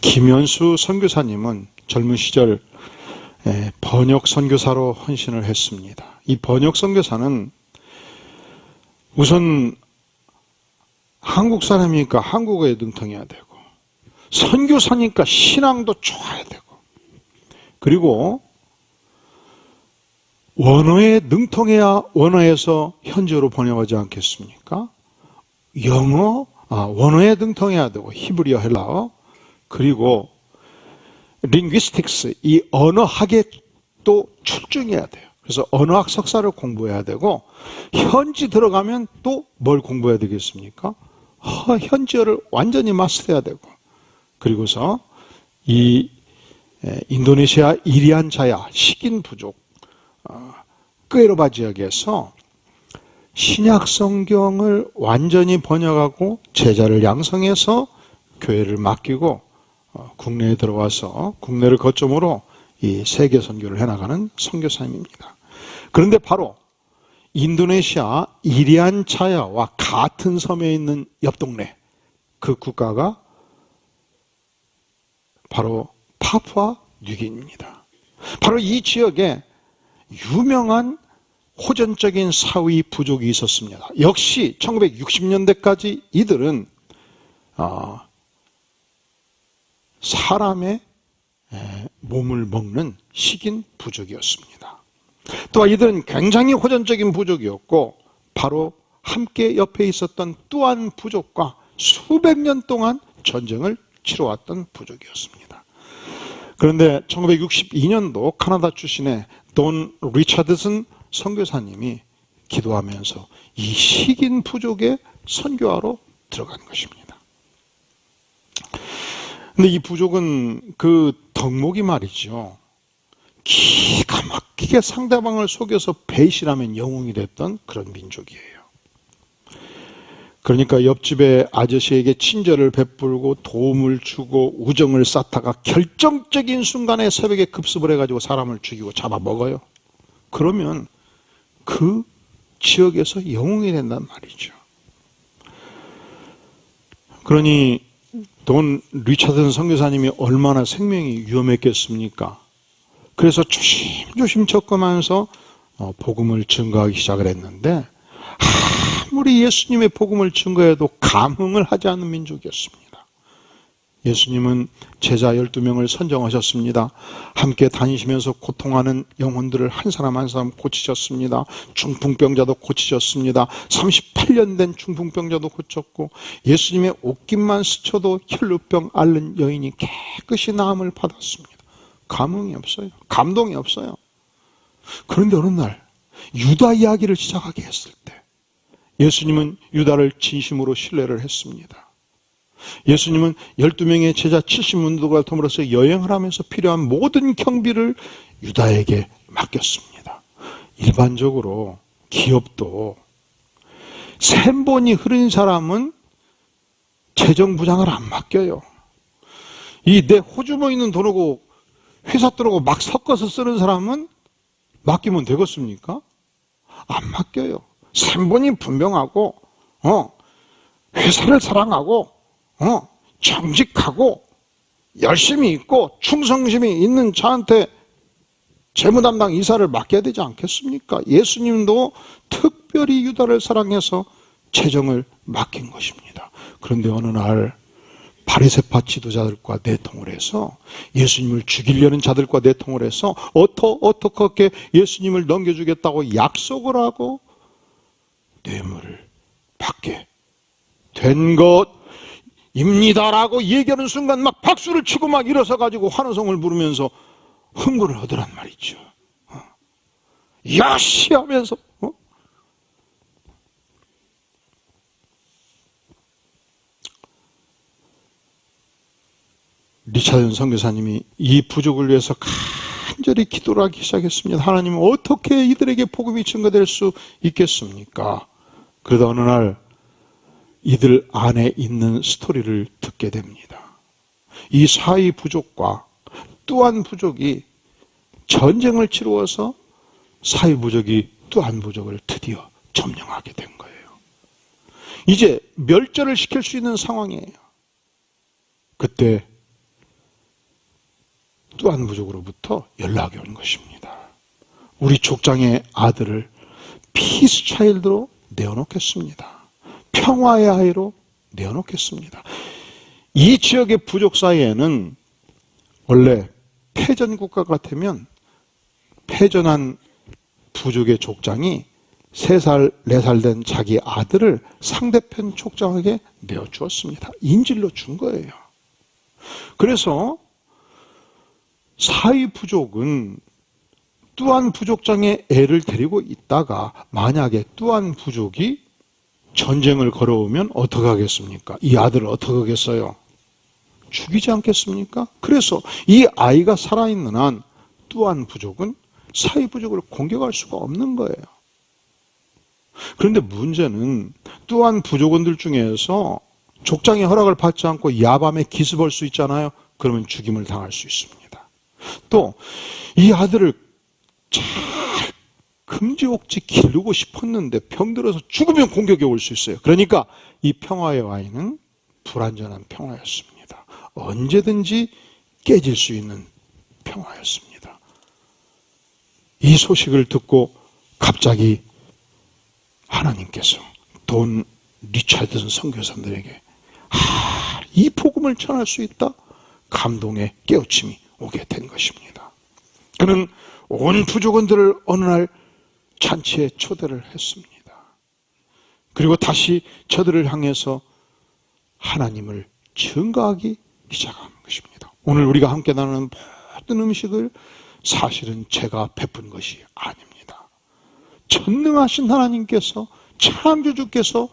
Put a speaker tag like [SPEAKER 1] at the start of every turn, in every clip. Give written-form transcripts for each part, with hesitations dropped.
[SPEAKER 1] 김현수 선교사님은 젊은 시절 번역 선교사로 헌신을 했습니다. 이 번역 선교사는 우선 한국 사람이니까 한국어에 능통해야 되고, 선교사니까 신앙도 좋아야 되고, 그리고 원어에 능통해야 원어에서 현지어로 번역하지 않겠습니까? 원어에 능통해야 되고, 히브리어, 헬라어, 그리고 linguistics, 이 언어학에 또 출중해야 돼요. 그래서 언어학 석사를 공부해야 되고, 현지 들어가면 또 뭘 공부해야 되겠습니까? 현지어를 완전히 마스터해야 되고, 그리고서 이 인도네시아 이리안 자야 식인 부족 끄에로바 지역에서 신약 성경을 완전히 번역하고 제자를 양성해서 교회를 맡기고 국내에 들어와서 국내를 거점으로 이 세계 선교를 해나가는 선교사님입니다. 그런데 바로 인도네시아 이리안 자야와 같은 섬에 있는 옆 동네, 그 국가가 바로 파푸아 뉴기니입니다. 바로 이 지역에 유명한 호전적인 사위 부족이 있었습니다. 역시 1960년대까지 이들은 사람의 몸을 먹는 식인 부족이었습니다. 또한 이들은 굉장히 호전적인 부족이었고, 바로 함께 옆에 있었던 뚜안 부족과 수백 년 동안 전쟁을 치러왔던 부족이었습니다. 그런데 1962년도 카나다 출신의 돈 리차드슨 선교사님이 기도하면서 이 식인 부족의 선교하러 들어간 것입니다. 근데 이 부족은 그 덕목이 말이죠, 기가 막히게 상대방을 속여서 배신하면 영웅이 됐던 그런 민족이에요. 그러니까 옆집의 아저씨에게 친절을 베풀고 도움을 주고 우정을 쌓다가 결정적인 순간에 새벽에 급습을 해가지고 사람을 죽이고 잡아먹어요. 그러면 그 지역에서 영웅이 된단 말이죠. 그러니 돈 리차드슨 선교사님이 얼마나 생명이 위험했겠습니까? 그래서 조심조심 접근하면서 복음을 증거하기 시작을 했는데, 아무리 예수님의 복음을 증거해도 감흥을 하지 않는 민족이었습니다. 예수님은 제자 12명을 선정하셨습니다. 함께 다니시면서 고통하는 영혼들을 한 사람 한 사람 고치셨습니다. 중풍병자도 고치셨습니다. 38년 된 중풍병자도 고쳤고, 예수님의 옷깃만 스쳐도 혈루병 앓는 여인이 깨끗이 나음을 받았습니다. 감흥이 없어요. 감동이 없어요. 그런데 어느 날 유다 이야기를 시작하게 했을 때 예수님은 유다를 진심으로 신뢰를 했습니다. 예수님은 12명의 제자 70문도가 덤으로써 여행을 하면서 필요한 모든 경비를 유다에게 맡겼습니다. 일반적으로 기업도 샘본이 흐른 사람은 재정부장을 안 맡겨요. 이 내 호주머니 있는 돈하고 회사 돈하고 막 섞어서 쓰는 사람은 맡기면 되겠습니까? 안 맡겨요. 샘본이 분명하고 회사를 사랑하고 정직하고 열심히 있고 충성심이 있는 자한테 재무담당 이사를 맡겨야 되지 않겠습니까? 예수님도 특별히 유다를 사랑해서 재정을 맡긴 것입니다. 그런데 어느 날 바리새파 지도자들과 내통을 해서 예수님을 죽이려는 자들과 내통을 해서 어떻게 예수님을 넘겨주겠다고 약속을 하고 뇌물을 받게 된 것입니다라고 얘기하는 순간 막 박수를 치고 막 일어서 가지고 환호성을 부르면서 흥분을 하더란 말이죠. 야시 하면서 리차드 선교사님이 이 부족을 위해서 간절히 기도를 하기 시작했습니다. 하나님은 어떻게 이들에게 복음이 증거될 수 있겠습니까? 그러다 어느 날 이들 안에 있는 스토리를 듣게 됩니다. 이 사이 부족과 뚜안 부족이 전쟁을 치루어서 사이 부족이 뚜안 부족을 드디어 점령하게 된 거예요. 이제 멸절을 시킬 수 있는 상황이에요. 그때 뚜안 부족으로부터 연락이 온 것입니다. 우리 족장의 아들을 피스 차일드로 내어놓겠습니다. 평화의 아이로 내어놓겠습니다. 이 지역의 부족 사이에는 원래 패전 국가 같으면 패전한 부족의 족장이 3살, 4살 된 자기 아들을 상대편 족장에게 내어주었습니다. 인질로 준 거예요. 그래서 사위 부족은 뚜안 부족장의 애를 데리고 있다가 만약에 뚜안 부족이 전쟁을 걸어오면 어떻게 하겠습니까? 이 아들을 어떻게 하겠어요? 죽이지 않겠습니까? 그래서 이 아이가 살아있는 한 뚜안 부족은 사위 부족을 공격할 수가 없는 거예요. 그런데 문제는 뚜안 부족원들 중에서 족장의 허락을 받지 않고 야밤에 기습할 수 있잖아요. 그러면 죽임을 당할 수 있습니다. 또 이 아들을 잘 금지옥지 기르고 싶었는데 병들어서 죽으면 공격이 올 수 있어요. 그러니까 이 평화의 와인은 불완전한 평화였습니다. 언제든지 깨질 수 있는 평화였습니다. 이 소식을 듣고 갑자기 하나님께서 돈 리차드슨 선교사들에게 이 복음을 전할 수 있다? 감동의 깨우침이 오게 된 것입니다. 그는 온 부족원들을 어느 날 잔치에 초대를 했습니다. 그리고 다시 저들을 향해서 하나님을 증거하기 시작한 것입니다. 오늘 우리가 함께 나누는 모든 음식을 사실은 제가 베푼 것이 아닙니다. 전능하신 하나님께서, 창조주께서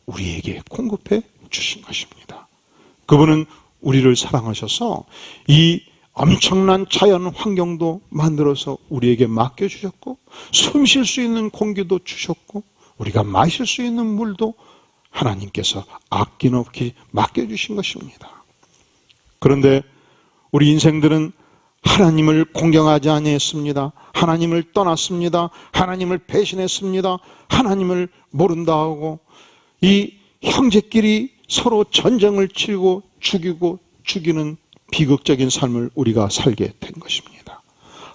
[SPEAKER 1] 우리에게 공급해 주신 것입니다. 그분은 우리를 사랑하셔서 이 엄청난 자연 환경도 만들어서 우리에게 맡겨주셨고, 숨 쉴 수 있는 공기도 주셨고, 우리가 마실 수 있는 물도 하나님께서 아낌없이 맡겨주신 것입니다. 그런데 우리 인생들은 하나님을 공경하지 아니했습니다. 하나님을 떠났습니다. 하나님을 배신했습니다. 하나님을 모른다 하고 이 형제끼리 서로 전쟁을 치고 죽이고 죽이는 비극적인 삶을 우리가 살게 된 것입니다.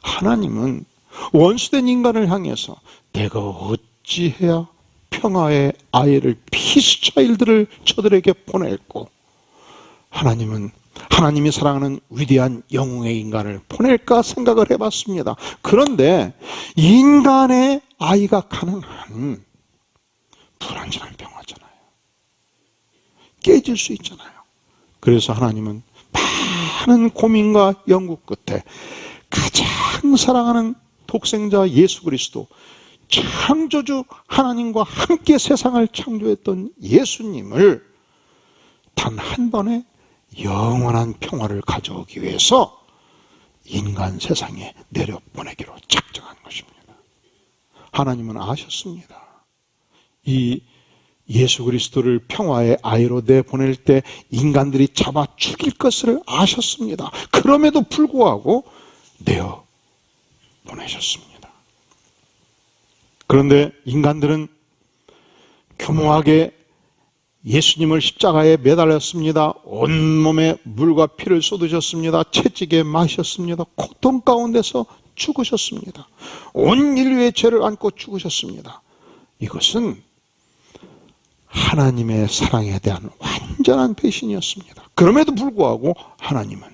[SPEAKER 1] 하나님은 원수된 인간을 향해서 내가 어찌해야 평화의 아이를 피스 차일드를 저들에게 보낼고, 하나님은 하나님이 사랑하는 위대한 영웅의 인간을 보낼까 생각을 해봤습니다. 그런데 인간의 아이가 가능한 불완전한 평화잖아요. 깨질 수 있잖아요. 그래서 하나님은 많은 고민과 연구 끝에 가장 사랑하는 독생자 예수 그리스도, 창조주 하나님과 함께 세상을 창조했던 예수님을 단 한 번의 영원한 평화를 가져오기 위해서 인간 세상에 내려보내기로 작정한 것입니다. 하나님은 아셨습니다. 이 예수 그리스도를 평화의 아이로 내보낼 때 인간들이 잡아 죽일 것을 아셨습니다. 그럼에도 불구하고 내어 보내셨습니다. 그런데 인간들은 교묘하게 예수님을 십자가에 매달렸습니다. 온몸에 물과 피를 쏟으셨습니다. 채찍에 마셨습니다. 고통 가운데서 죽으셨습니다. 온 인류의 죄를 안고 죽으셨습니다. 이것은 하나님의 사랑에 대한 완전한 배신이었습니다. 그럼에도 불구하고 하나님은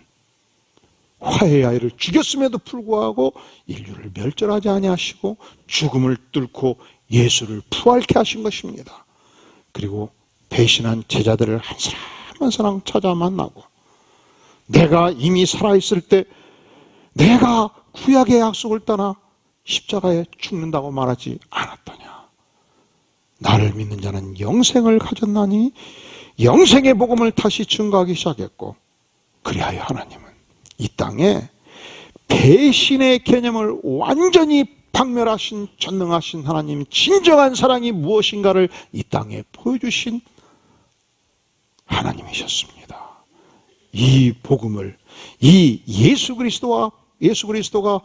[SPEAKER 1] 화해의 아이를 죽였음에도 불구하고 인류를 멸절하지 아니하시고 죽음을 뚫고 예수를 부활케 하신 것입니다. 그리고 배신한 제자들을 한 사람 한 사람 찾아 만나고, 내가 이미 살아있을 때 내가 구약의 약속을 떠나 십자가에 죽는다고 말하지 않았더냐. 나를 믿는 자는 영생을 가졌나니 영생의 복음을 다시 증거하기 시작했고, 그리하여 하나님은 이 땅에 배신의 개념을 완전히 박멸하신 전능하신 하나님, 진정한 사랑이 무엇인가를 이 땅에 보여주신 하나님이셨습니다. 이 복음을, 이 예수 그리스도가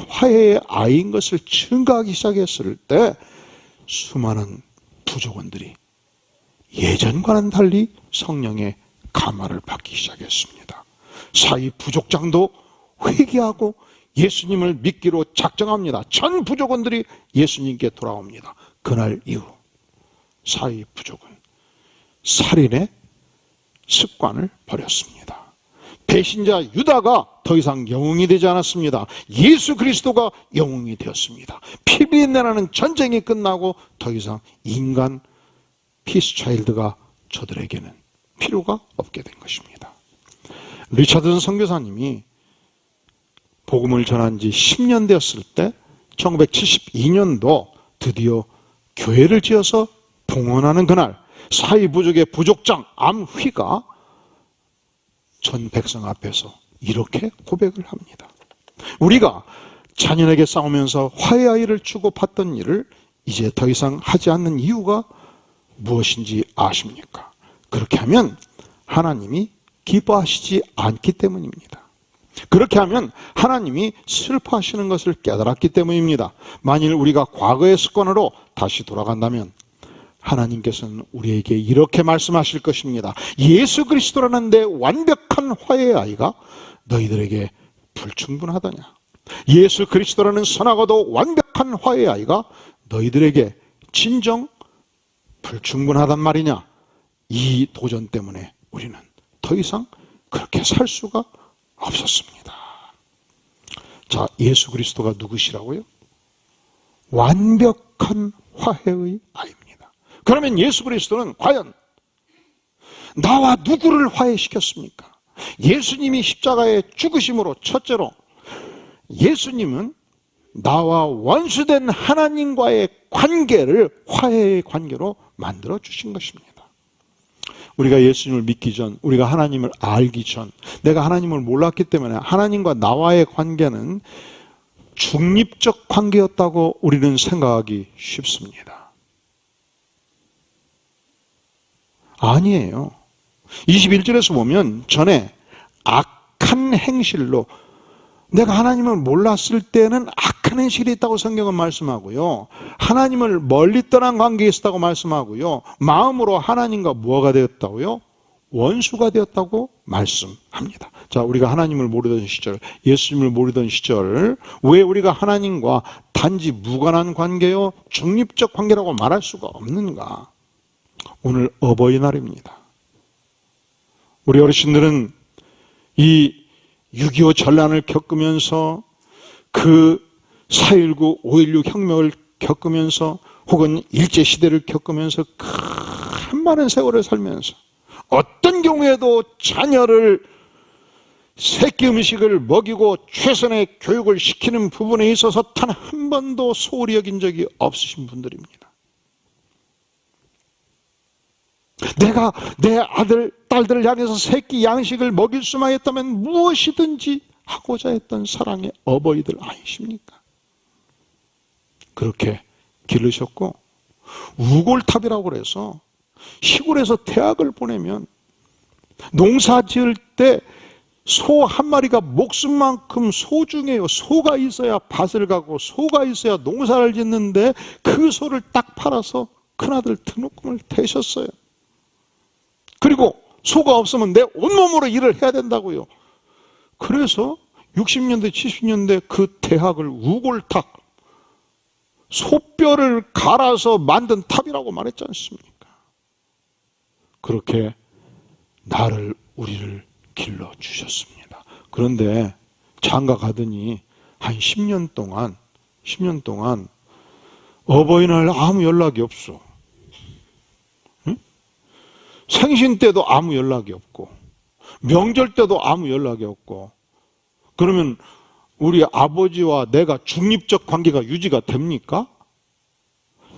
[SPEAKER 1] 화해의 아이인 것을 증거하기 시작했을 때 수많은 부족원들이 예전과는 달리 성령의 감화를 받기 시작했습니다. 사이 부족장도 회개하고 예수님을 믿기로 작정합니다. 전 부족원들이 예수님께 돌아옵니다. 그날 이후 사이 부족은 살인의 습관을 버렸습니다. 배신자 유다가 더 이상 영웅이 되지 않았습니다. 예수 그리스도가 영웅이 되었습니다. 피비린내나는 전쟁이 끝나고 더 이상 인간 피스차일드가 저들에게는 필요가 없게 된 것입니다. 리차드슨 선교사님이 복음을 전한 지 10년 되었을 때 1972년도 드디어 교회를 지어서 봉헌하는 그날 사이 부족의 부족장 암휘가 전 백성 앞에서 이렇게 고백을 합니다. 우리가 자녀에게 싸우면서 화해아이를 주고받던 일을 이제 더 이상 하지 않는 이유가 무엇인지 아십니까? 그렇게 하면 하나님이 기뻐하시지 않기 때문입니다. 그렇게 하면 하나님이 슬퍼하시는 것을 깨달았기 때문입니다. 만일 우리가 과거의 습관으로 다시 돌아간다면 하나님께서는 우리에게 이렇게 말씀하실 것입니다. 예수 그리스도라는 내 완벽한 화해의 아이가 너희들에게 불충분하더냐? 예수 그리스도라는 선하고도 완벽한 화해의 아이가 너희들에게 진정 불충분하단 말이냐? 이 도전 때문에 우리는 더 이상 그렇게 살 수가 없었습니다. 자, 예수 그리스도가 누구시라고요? 완벽한 화해의 아이입니다. 그러면 예수 그리스도는 과연 나와 누구를 화해시켰습니까? 예수님이 십자가에 죽으심으로 첫째로 예수님은 나와 원수된 하나님과의 관계를 화해의 관계로 만들어 주신 것입니다. 우리가 예수님을 믿기 전, 우리가 하나님을 알기 전, 내가 하나님을 몰랐기 때문에 하나님과 나와의 관계는 중립적 관계였다고 우리는 생각하기 쉽습니다. 아니에요. 21절에서 보면 전에 악한 행실로, 내가 하나님을 몰랐을 때는 악한 행실이 있다고 성경은 말씀하고요. 하나님을 멀리 떠난 관계에 있었다고 말씀하고요. 마음으로 하나님과 무엇가 되었다고요? 원수가 되었다고 말씀합니다. 자, 우리가 하나님을 모르던 시절, 예수님을 모르던 시절, 왜 우리가 하나님과 단지 무관한 관계요, 중립적 관계라고 말할 수가 없는가? 오늘 어버이날입니다. 우리 어르신들은 이 6.25 전란을 겪으면서 그 4.19, 5.16 혁명을 겪으면서 혹은 일제시대를 겪으면서 큰 많은 세월을 살면서 어떤 경우에도 자녀를 새끼 음식을 먹이고 최선의 교육을 시키는 부분에 있어서 단 한 번도 소홀히 여긴 적이 없으신 분들입니다. 내가 내 아들, 딸들을 향해서 새끼 양식을 먹일 수만 있다면 무엇이든지 하고자 했던 사랑의 어버이들 아니십니까? 그렇게 기르셨고, 우골탑이라고 그래서 시골에서 대학을 보내면 농사 지을 때 소 한 마리가 목숨만큼 소중해요. 소가 있어야 밭을 가고 소가 있어야 농사를 짓는데 그 소를 딱 팔아서 큰아들 등록금을 대셨어요. 그리고 소가 없으면 내 온몸으로 일을 해야 된다고요. 그래서 60년대, 70년대 그 대학을 우골탑, 소뼈를 갈아서 만든 탑이라고 말했지 않습니까? 그렇게 나를, 우리를 길러주셨습니다. 그런데 장가 가더니 한 10년 동안 어버이날 아무 연락이 없어. 생신 때도 아무 연락이 없고, 명절 때도 아무 연락이 없고, 그러면 우리 아버지와 내가 중립적 관계가 유지가 됩니까?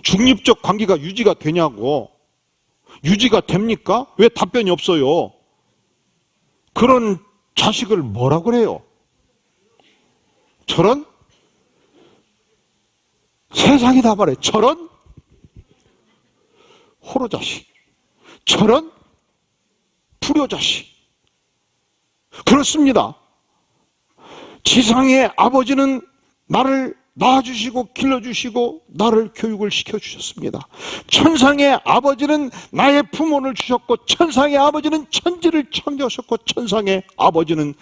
[SPEAKER 1] 중립적 관계가 유지가 되냐고. 유지가 됩니까? 왜 답변이 없어요? 그런 자식을 뭐라 그래요? 저런? 세상이 다 말해. 저런? 호로자식. 저런? 불효자식. 그렇습니다. 지상의 아버지는 나를 낳아주시고 길러주시고 나를 교육을 시켜주셨습니다. 천상의 아버지는 나의 부모를 주셨고, 천상의 아버지는 천지를 창조하셨고, 천상의 아버지는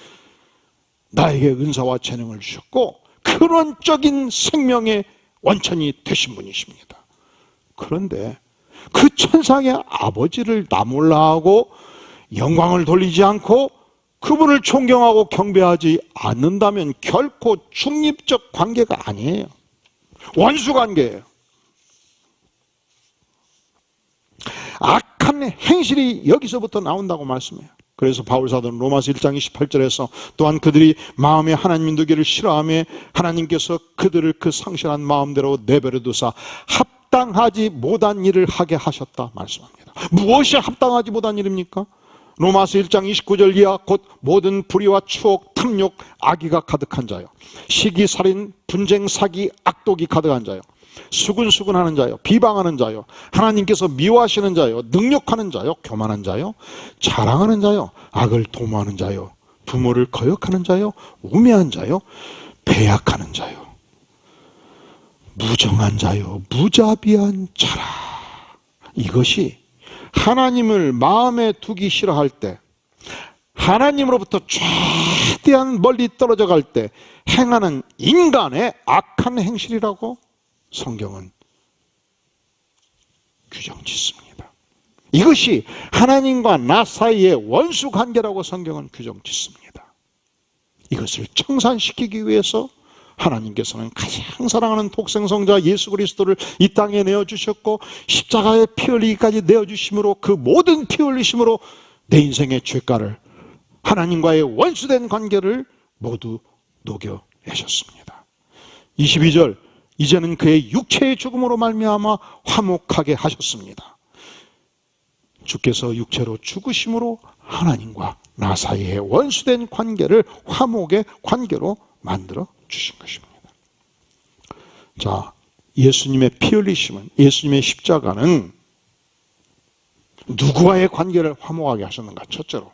[SPEAKER 1] 나에게 은사와 재능을 주셨고 근원적인 생명의 원천이 되신 분이십니다. 그런데 그 천상의 아버지를 나몰라하고 영광을 돌리지 않고 그분을 존경하고 경배하지 않는다면 결코 중립적 관계가 아니에요. 원수 관계예요. 악한 행실이 여기서부터 나온다고 말씀해요. 그래서 바울사도는 로마서 1장 28절에서 또한 그들이 마음에 하나님 두기를 싫어하며 하나님께서 그들을 그 상실한 마음대로 내버려 두사 합당하지 못한 일을 하게 하셨다 말씀합니다. 무엇이 합당하지 못한 일입니까? 로마서 1장 29절 이하 곧 모든 불의와 추억, 탐욕, 악의가 가득한 자요, 시기, 살인, 분쟁, 사기, 악독이 가득한 자요, 수근수근하는 자요, 비방하는 자요, 하나님께서 미워하시는 자요, 능욕하는 자요, 교만한 자요, 자랑하는 자요, 악을 도모하는 자요, 부모를 거역하는 자요, 우매한 자요, 배약하는 자요, 무정한 자요, 무자비한 자라. 이것이 하나님을 마음에 두기 싫어할 때, 하나님으로부터 최대한 멀리 떨어져 갈 때 행하는 인간의 악한 행실이라고 성경은 규정 짓습니다. 이것이 하나님과 나 사이의 원수 관계라고 성경은 규정 짓습니다. 이것을 청산시키기 위해서 하나님께서는 가장 사랑하는 독생성자 예수 그리스도를 이 땅에 내어주셨고 십자가에 피 흘리기까지 내어주심으로 그 모든 피 흘리심으로 내 인생의 죄가를, 하나님과의 원수된 관계를 모두 녹여내셨습니다. 22절, 이제는 그의 육체의 죽음으로 말미암아 화목하게 하셨습니다. 주께서 육체로 죽으심으로 하나님과 나 사이의 원수된 관계를 화목의 관계로 만들어 주신 것입니다. 자, 예수님의 피 흘리심은, 예수님의 십자가는 누구와의 관계를 화목하게 하셨는가? 첫째로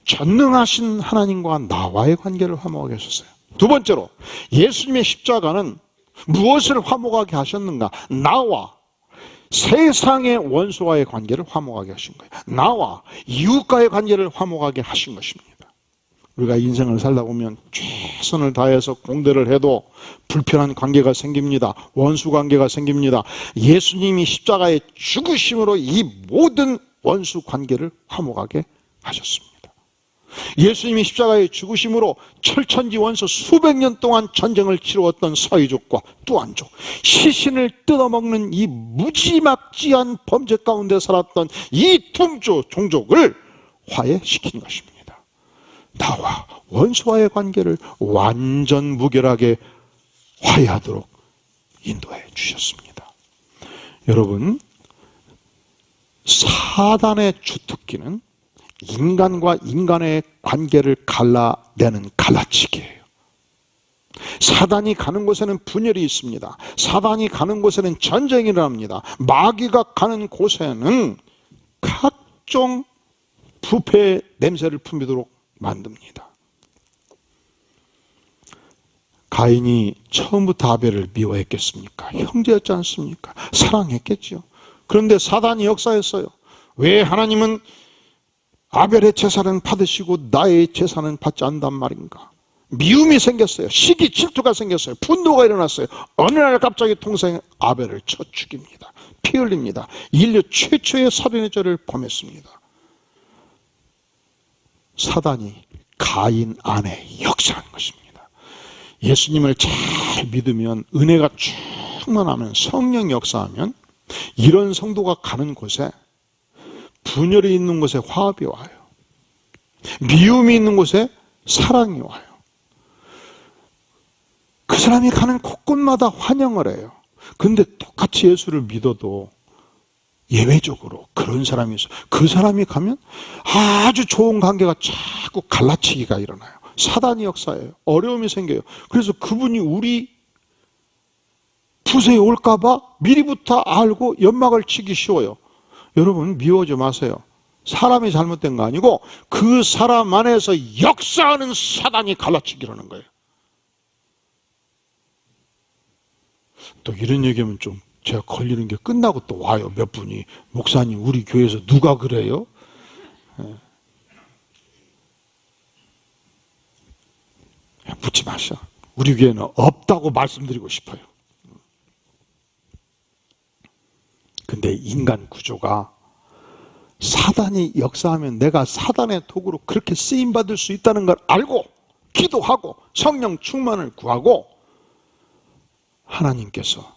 [SPEAKER 1] 전능하신 하나님과 나와의 관계를 화목하게 하셨어요. 두 번째로 예수님의 십자가는 무엇을 화목하게 하셨는가? 나와 세상의 원수와의 관계를 화목하게 하신 거예요. 나와 이웃과의 관계를 화목하게 하신 것입니다. 우리가 인생을 살다 보면 최선을 다해서 공대를 해도 불편한 관계가 생깁니다. 원수 관계가 생깁니다. 예수님이 십자가에 죽으심으로 이 모든 원수 관계를 화목하게 하셨습니다. 예수님이 십자가에 죽으심으로 철천지 원수 수백 년 동안 전쟁을 치루었던 서유족과 뚜안족, 시신을 뜯어먹는 이 무지막지한 범죄 가운데 살았던 이 둥조 종족을 화해시킨 것입니다. 나와 원수와의 관계를 완전 무결하게 화해하도록 인도해 주셨습니다. 여러분, 사단의 주특기는 인간과 인간의 관계를 갈라내는 갈라치기예요. 사단이 가는 곳에는 분열이 있습니다. 사단이 가는 곳에는 전쟁이 일어납니다. 마귀가 가는 곳에는 각종 부패의 냄새를 풍기도록 만듭니다. 가인이 처음부터 아벨을 미워했겠습니까? 형제였지 않습니까? 사랑했겠죠. 그런데 사단이 역사했어요. 왜 하나님은 아벨의 제사는 받으시고 나의 제사는 받지 않단 말인가? 미움이 생겼어요. 시기 질투가 생겼어요. 분노가 일어났어요. 어느 날 갑자기 동생 아벨을 쳐 죽입니다. 피 흘립니다. 인류 최초의 살인의 죄를 범했습니다. 사단이 가인 안에 역사한 것입니다. 예수님을 잘 믿으면, 은혜가 충만하면, 성령 역사하면 이런 성도가 가는 곳에 분열이 있는 곳에 화합이 와요. 미움이 있는 곳에 사랑이 와요. 그 사람이 가는 곳곳마다 환영을 해요. 근데 똑같이 예수를 믿어도 예외적으로 그런 사람이 있어요. 그 사람이 가면 아주 좋은 관계가 자꾸 갈라치기가 일어나요. 사단이 역사예요. 어려움이 생겨요. 그래서 그분이 우리 부서에 올까봐 미리부터 알고 연막을 치기 쉬워요. 여러분, 미워하지 마세요. 사람이 잘못된 거 아니고 그 사람 안에서 역사하는 사단이 갈라치기라는 거예요. 또 이런 얘기하면 좀 제가 걸리는 게, 끝나고 또 와요. 몇 분이, 목사님 우리 교회에서 누가 그래요? 묻지 마셔. 우리 교회는 없다고 말씀드리고 싶어요. 근데 인간 구조가 사단이 역사하면 내가 사단의 도구로 그렇게 쓰임받을 수 있다는 걸 알고 기도하고 성령 충만을 구하고 하나님께서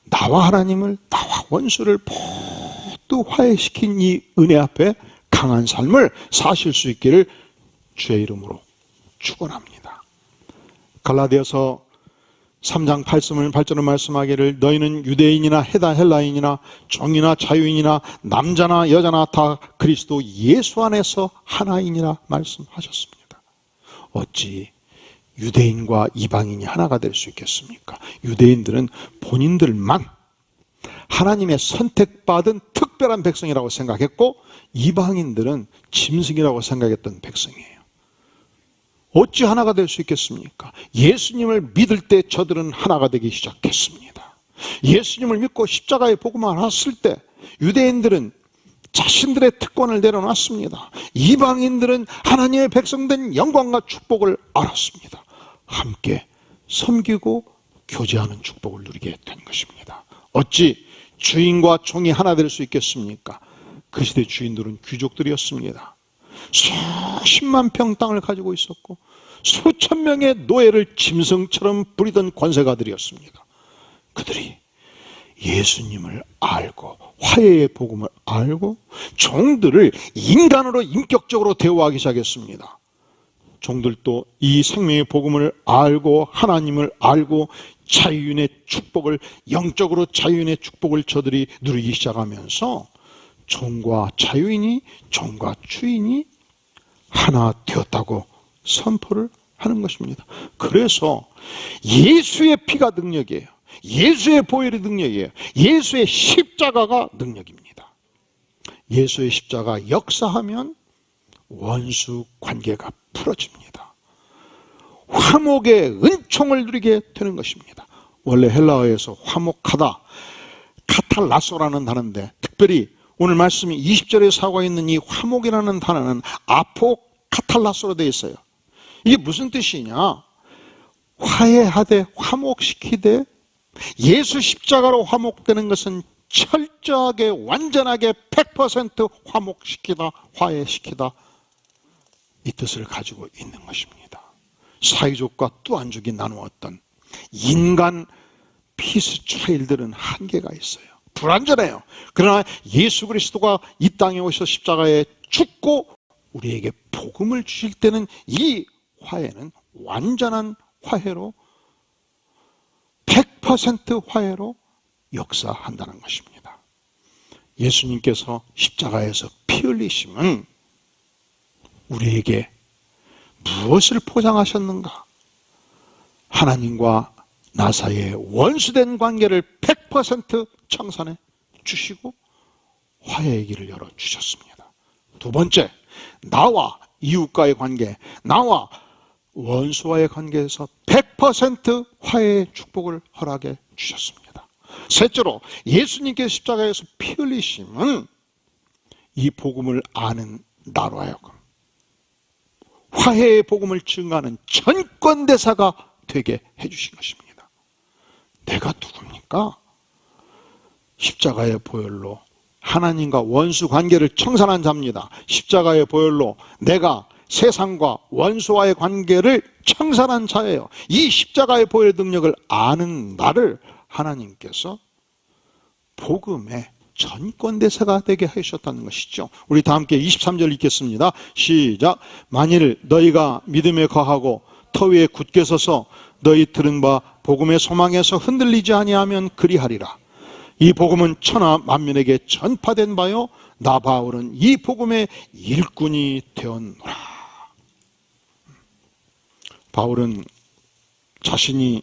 [SPEAKER 1] 나와 하나님을, 나와 원수를 모두 화해시킨 이 은혜 앞에 강한 삶을 사실 수 있기를 주의 이름으로 축원합니다. 갈라디아서 3장 8절을 말씀하기를 너희는 유대인이나 헬라인이나 종이나 자유인이나 남자나 여자나 다 그리스도 예수 안에서 하나이니라 말씀하셨습니다. 어찌 유대인과 이방인이 하나가 될 수 있겠습니까? 유대인들은 본인들만 하나님의 선택받은 특별한 백성이라고 생각했고 이방인들은 짐승이라고 생각했던 백성이에요. 어찌 하나가 될 수 있겠습니까? 예수님을 믿을 때 저들은 하나가 되기 시작했습니다. 예수님을 믿고 십자가의 복음을 알았을 때 유대인들은 자신들의 특권을 내려놨습니다. 이방인들은 하나님의 백성된 영광과 축복을 알았습니다. 함께 섬기고 교제하는 축복을 누리게 된 것입니다. 어찌 주인과 종이 하나 될 수 있겠습니까? 그 시대 주인들은 귀족들이었습니다. 수십만 평 땅을 가지고 있었고 수천 명의 노예를 짐승처럼 부리던 권세가들이었습니다. 그들이 예수님을 알고 화해의 복음을 알고 종들을 인간으로 인격적으로 대우하기 시작했습니다. 종들도 이 생명의 복음을 알고 하나님을 알고 자유인의 축복을, 영적으로 자유인의 축복을 저들이 누리기 시작하면서 종과 자유인이, 종과 주인이 하나 되었다고 선포를 하는 것입니다. 그래서 예수의 피가 능력이에요. 예수의 보혈이 능력이에요. 예수의 십자가가 능력입니다. 예수의 십자가 역사하면 원수 관계가 풀어집니다. 화목의 은총을 누리게 되는 것입니다. 원래 헬라어에서 화목하다, 카탈라소라는 단어인데 특별히 오늘 말씀이 20절에 사고 있는 이 화목이라는 단어는 아포카탈라소로 되어 있어요. 이게 무슨 뜻이냐? 화해하되 화목시키되 예수 십자가로 화목되는 것은 철저하게 완전하게 100% 화목시키다, 화해시키다 이 뜻을 가지고 있는 것입니다. 사이족과 또안족이 나누었던 인간 피스 차일들은 한계가 있어요. 불완전해요. 그러나 예수 그리스도가 이 땅에 오셔서 십자가에 죽고 우리에게 복음을 주실 때는 이 화해는 완전한 화해로 100% 화해로 역사한다는 것입니다. 예수님께서 십자가에서 피 흘리심은 우리에게 무엇을 포장하셨는가? 하나님과 나 사이의 원수된 관계를 100% 청산해 주시고 화해의 길을 열어주셨습니다. 두 번째, 나와 이웃과의 관계, 나와 원수와의 관계에서 100% 화해의 축복을 허락해 주셨습니다. 셋째로, 예수님께서 십자가에서 피 흘리심은 이 복음을 아는 나로 하여금 화해의 복음을 증거하는 전권대사가 되게 해주신 것입니다. 내가 누굽니까? 십자가의 보혈로 하나님과 원수 관계를 청산한 자입니다. 십자가의 보혈로 내가 세상과 원수와의 관계를 청산한 자예요. 이 십자가의 보혈의 능력을 아는 나를 하나님께서 복음의 전권대사가 되게 하셨다는 것이죠. 우리 다 함께 23절 읽겠습니다. 시작. 만일 너희가 믿음에 거하고 터 위에 굳게 서서 너희 들은 바 복음의 소망에서 흔들리지 아니하면 그리하리라. 이 복음은 천하 만민에게 전파된 바요 나 바울은 이 복음의 일꾼이 되었노라. 바울은 자신이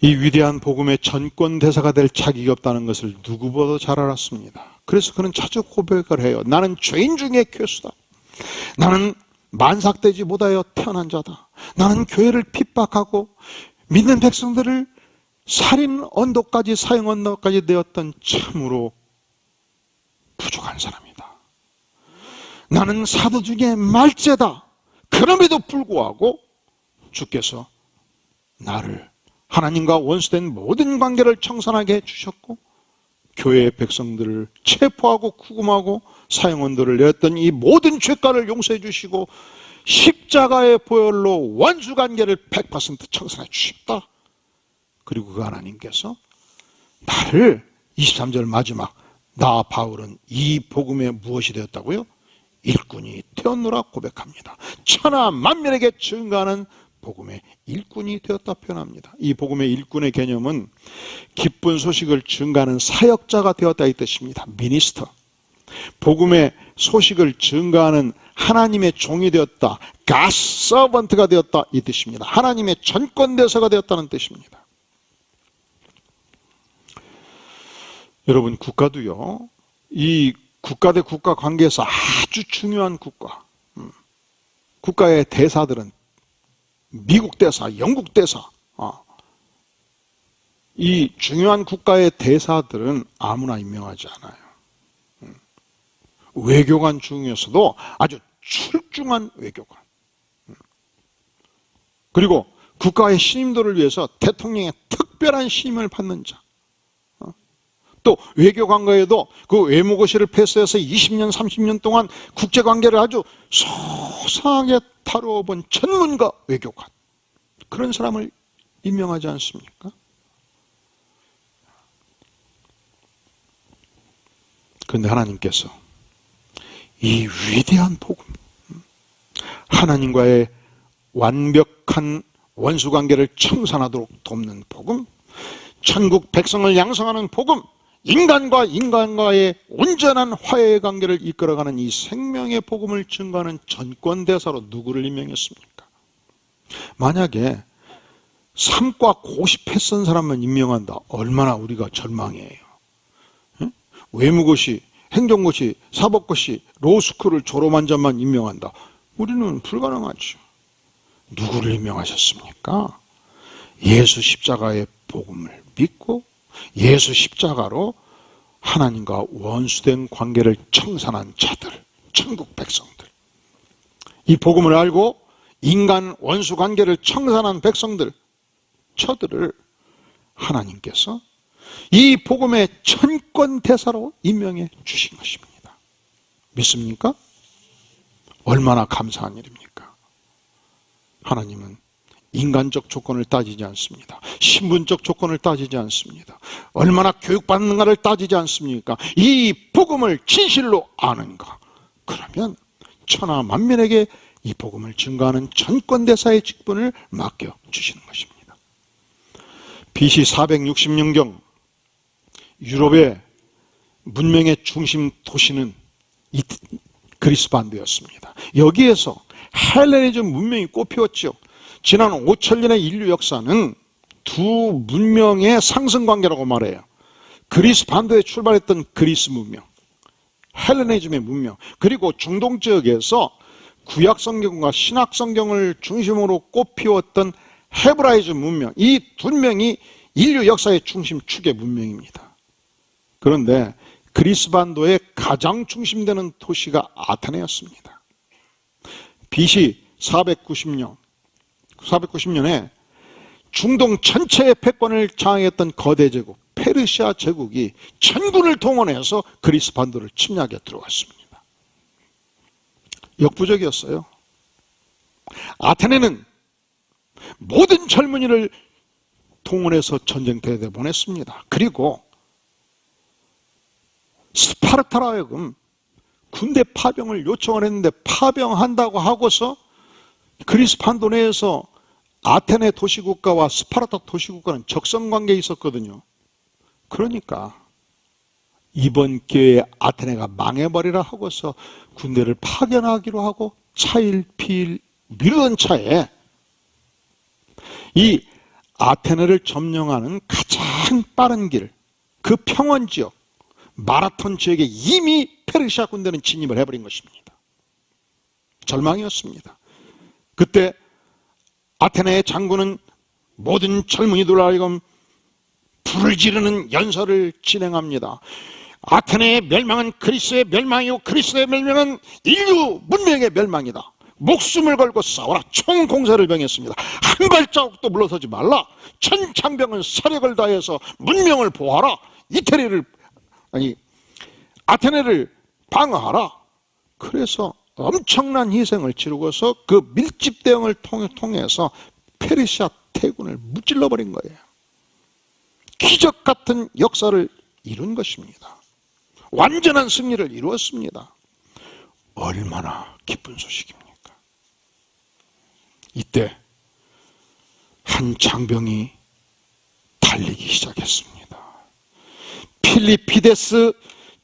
[SPEAKER 1] 이 위대한 복음의 전권대사가 될 자격이 없다는 것을 누구보다 잘 알았습니다. 그래서 그는 자주 고백을 해요. 나는 죄인 중에 괴수다. 나는 만삭되지 못하여 태어난 자다. 나는 교회를 핍박하고 믿는 백성들을 살인 언도까지, 사형 언도까지 되었던 참으로 부족한 사람이다. 나는 사도 중에 말째다. 그 그럼에도 불구하고 주께서 나를 하나님과 원수된 모든 관계를 청산하게 해주셨고 교회의 백성들을 체포하고 구금하고 사형언도를 내렸던 이 모든 죄가를 용서해 주시고 십자가의 보혈로 원수관계를 100% 청산해 주셨다. 그리고 그 하나님께서 나를 23절 마지막 나 바울은 이 복음에 무엇이 되었다고요? 일꾼이 되었노라 고백합니다. 천하 만민에게 증거하는 복음의 일꾼이 되었다 표현합니다. 이 복음의 일꾼의 개념은 기쁜 소식을 증거하는 사역자가 되었다 이 뜻입니다. 미니스터. 복음의 소식을 증거하는 하나님의 종이 되었다. God servant가 되었다 이 뜻입니다. 하나님의 전권대사가 되었다는 뜻입니다. 여러분 국가도요. 이 국가 대 국가 관계에서 아주 중요한 국가. 국가의 대사들은 미국 대사, 영국 대사, 이 중요한 국가의 대사들은 아무나 임명하지 않아요. 외교관 중에서도 아주 출중한 외교관. 그리고 국가의 신임도를 위해서 대통령의 특별한 신임을 받는 자. 또 외교관과에도 그 외무고시를 패스해서 20년, 30년 동안 국제관계를 아주 소상하게 다루어 본 전문가 외교관. 그런 사람을 임명하지 않습니까? 그런데 하나님께서 이 위대한 복음, 하나님과의 완벽한 원수관계를 청산하도록 돕는 복음, 천국 백성을 양성하는 복음, 인간과 인간과의 온전한 화해의 관계를 이끌어가는 이 생명의 복음을 증거하는 전권대사로 누구를 임명했습니까? 만약에 삼과 고시 패스한 사람만 임명한다. 얼마나 우리가 절망해요. 외무고시, 행정고시, 사법고시, 로스쿨을 졸업한 자만 임명한다. 우리는 불가능하죠. 누구를 임명하셨습니까? 예수 십자가의 복음을 믿고 예수 십자가로 하나님과 원수된 관계를 청산한 자들, 천국 백성들. 이 복음을 알고 인간 원수 관계를 청산한 백성들, 저들을 하나님께서 이 복음의 천권 대사로 임명해 주신 것입니다. 믿습니까? 얼마나 감사한 일입니까? 하나님은 인간적 조건을 따지지 않습니다. 신분적 조건을 따지지 않습니다. 얼마나 교육받는가를 따지지 않습니까? 이 복음을 진실로 아는가? 그러면 천하 만민에게 이 복음을 증거하는 전권대사의 직분을 맡겨주시는 것입니다. BC 460년경 유럽의 문명의 중심 도시는 그리스 반도였습니다. 여기에서 헬레니즘 문명이 꽃피웠죠. 지난 5천년의 인류 역사는 두 문명의 상승관계라고 말해요. 그리스 반도에 출발했던 그리스 문명, 헬레니즘의 문명, 그리고 중동 지역에서 구약 성경과 신약 성경을 중심으로 꽃피웠던 헤브라이즘 문명, 이 두 명이 인류 역사의 중심 축의 문명입니다. 그런데 그리스 반도의 가장 중심되는 도시가 아테네였습니다. BC 490년에 중동 전체의 패권을 장악했던 거대 제국 페르시아 제국이 전군을 동원해서 그리스 반도를 침략해 들어왔습니다. 역부족이었어요. 아테네는 모든 젊은이를 동원해서 전쟁터에 보냈습니다. 그리고 스파르타로 하여금 군대 파병을 요청을 했는데 파병한다고 하고서 그리스 반도 내에서 아테네 도시국가와 스파르타 도시국가는 적성관계에 있었거든요. 그러니까 이번 기회에 아테네가 망해버리라 하고서 군대를 파견하기로 하고 차일피일 미루던 차에 이 아테네를 점령하는 가장 빠른 길, 그 평원지역, 마라톤 지역에 이미 페르시아 군대는 진입을 해버린 것입니다. 절망이었습니다. 그때 아테네의 장군은 모든 젊은이들로 하여금 불을 지르는 연설을 진행합니다. 아테네의 멸망은 그리스의 멸망이고 그리스의 멸망은 인류 문명의 멸망이다. 목숨을 걸고 싸워라. 총공세를 명했습니다. 한 발자국도 물러서지 말라. 천장병은 사력을 다해서 문명을 보호하라. 아테네를 방어하라. 그래서 엄청난 희생을 치르고서 그 밀집 대응을 통해서 페르시아 대군을 무찔러 버린 거예요. 기적 같은 역사를 이룬 것입니다. 완전한 승리를 이루었습니다. 얼마나 기쁜 소식입니까? 이때 한 장병이 달리기 시작했습니다. 필리피데스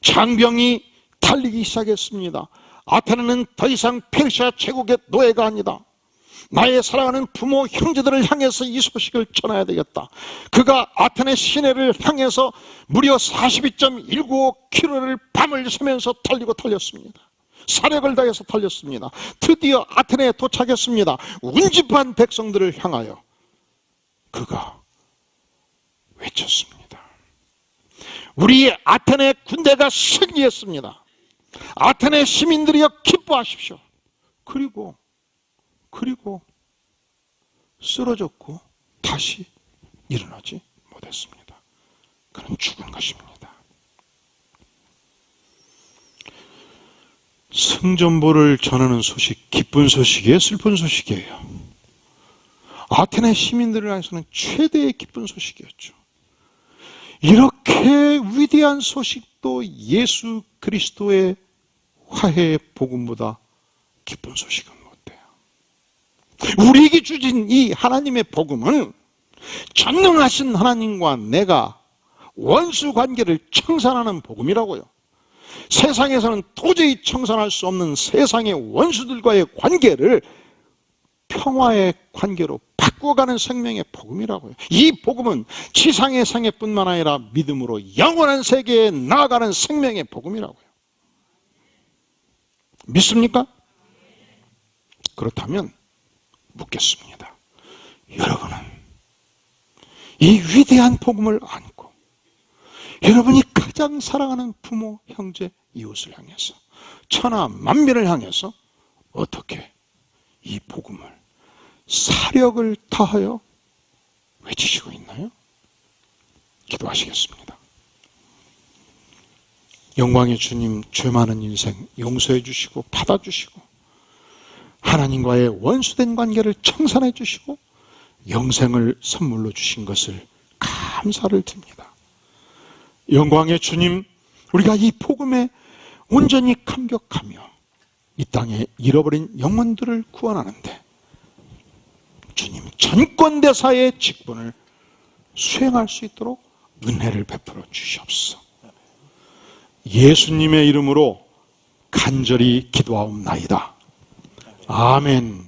[SPEAKER 1] 장병이 달리기 시작했습니다. 아테네는 더 이상 페르시아 제국의 노예가 아니다. 나의 사랑하는 부모 형제들을 향해서 이 소식을 전해야 되겠다. 그가 아테네 시내를 향해서 무려 42.195km를 밤을 새면서 달렸습니다. 사력을 다해서 달렸습니다. 드디어 아테네에 도착했습니다. 운집한 백성들을 향하여 그가 외쳤습니다. 우리 아테네 군대가 승리했습니다. 아테네 시민들이여 기뻐하십시오. 그리고 쓰러졌고 다시 일어나지 못했습니다. 그는 죽은 것입니다. 승전보를 전하는 소식, 기쁜 소식이에요, 슬픈 소식이에요? 아테네 시민들을 위해서는 최대의 기쁜 소식이었죠. 이렇게 위대한 소식도 예수 그리스도의 화해의 복음보다 기쁜 소식은 못 돼요. 우리에게 주신 이 하나님의 복음은 전능하신 하나님과 내가 원수 관계를 청산하는 복음이라고요. 세상에서는 도저히 청산할 수 없는 세상의 원수들과의 관계를 평화의 관계로 바꿔가는 생명의 복음이라고요. 이 복음은 지상의 생애뿐만 아니라 믿음으로 영원한 세계에 나아가는 생명의 복음이라고요. 믿습니까? 그렇다면 묻겠습니다. 여러분은 이 위대한 복음을 안고 여러분이 가장 사랑하는 부모, 형제, 이웃을 향해서 천하 만민을 향해서 어떻게 이 복음을 사력을 다하여 외치시고 있나요? 기도하시겠습니다. 영광의 주님, 죄 많은 인생 용서해 주시고 받아주시고 하나님과의 원수된 관계를 청산해 주시고 영생을 선물로 주신 것을 감사를 드립니다. 영광의 주님, 우리가 이 복음에 온전히 감격하며 이 땅에 잃어버린 영혼들을 구원하는데 주님 전권대사의 직분을 수행할 수 있도록 은혜를 베풀어 주시옵소서. 예수님의 이름으로 간절히 기도하옵나이다. 아멘.